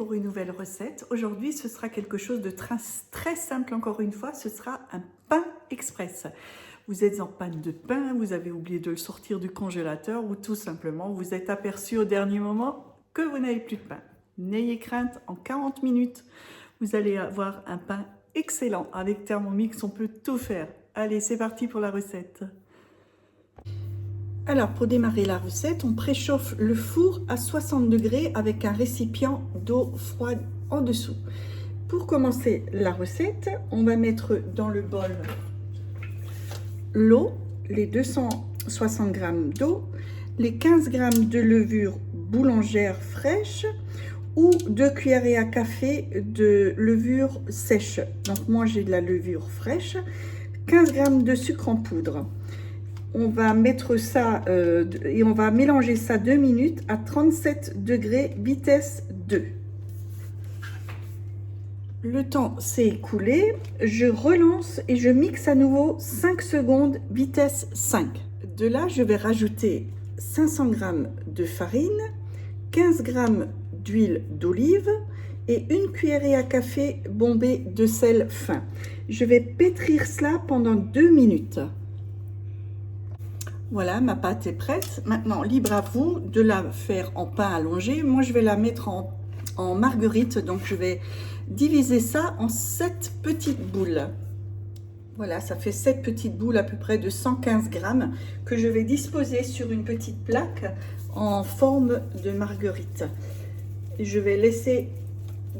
pour une nouvelle recette. Aujourd'hui, ce sera quelque chose de très simple encore une fois, ce sera un pain express. Vous êtes en panne de pain, vous avez oublié de le sortir du congélateur ou tout simplement vous êtes aperçu au dernier moment que vous n'avez plus de pain. N'ayez crainte, en 40 minutes, vous allez avoir un pain excellent. Avec Thermomix, on peut tout faire. Allez, c'est parti pour la recette. Alors, pour démarrer la recette, on préchauffe le four à 60 degrés avec un récipient d'eau froide en dessous. Pour commencer la recette, on va mettre dans le bol l'eau, les 260 g d'eau, les 15 g de levure boulangère fraîche ou 2 cuillerées à café de levure sèche. Donc moi j'ai de la levure fraîche, 15 g de sucre en poudre. On va mettre ça et on va mélanger ça 2 minutes à 37 degrés vitesse 2. Le temps s'est écoulé, je relance et je mixe à nouveau 5 secondes vitesse 5. De là, je vais rajouter 500 g de farine, 15 g d'huile d'olive et une cuillerée à café bombée de sel fin. Je vais pétrir cela pendant 2 minutes. Voilà, ma pâte est prête. Maintenant, libre à vous de la faire en pain allongé. Moi, je vais la mettre en marguerite. Donc, je vais diviser ça en 7 petites boules. Voilà, ça fait 7 petites boules à peu près de 115 g que je vais disposer sur une petite plaque en forme de marguerite. Je vais laisser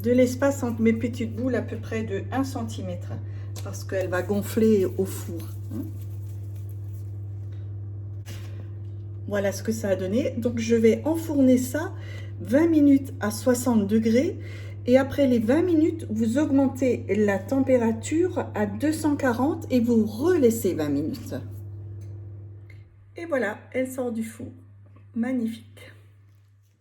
de l'espace entre mes petites boules à peu près de 1 cm parce qu'elle va gonfler au four. Voilà ce que ça a donné. Donc, je vais enfourner ça 20 minutes à 60 degrés. Et après les 20 minutes, vous augmentez la température à 240 et vous relaissez 20 minutes. Et voilà, elle sort du four. Magnifique.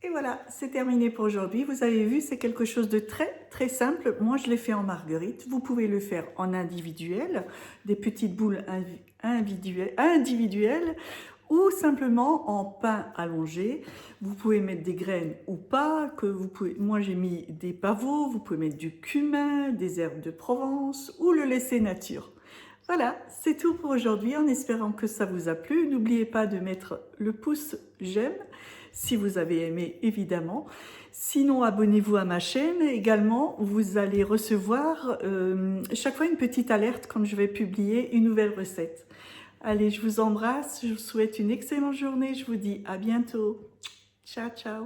Et voilà, c'est terminé pour aujourd'hui. Vous avez vu, c'est quelque chose de très simple. Moi, je l'ai fait en marguerite. Vous pouvez le faire en individuel, des petites boules individuelles ou simplement en pain allongé. Vous pouvez mettre des graines ou pas. Moi, j'ai mis des pavots. Vous pouvez mettre du cumin, des herbes de Provence ou le laisser nature. Voilà, c'est tout pour aujourd'hui, en espérant que ça vous a plu. N'oubliez pas de mettre le pouce j'aime si vous avez aimé, évidemment. Sinon, abonnez-vous à ma chaîne. Également, vous allez recevoir chaque fois une petite alerte quand je vais publier une nouvelle recette. Allez, je vous embrasse, je vous souhaite une excellente journée. Je vous dis à bientôt. Ciao, ciao.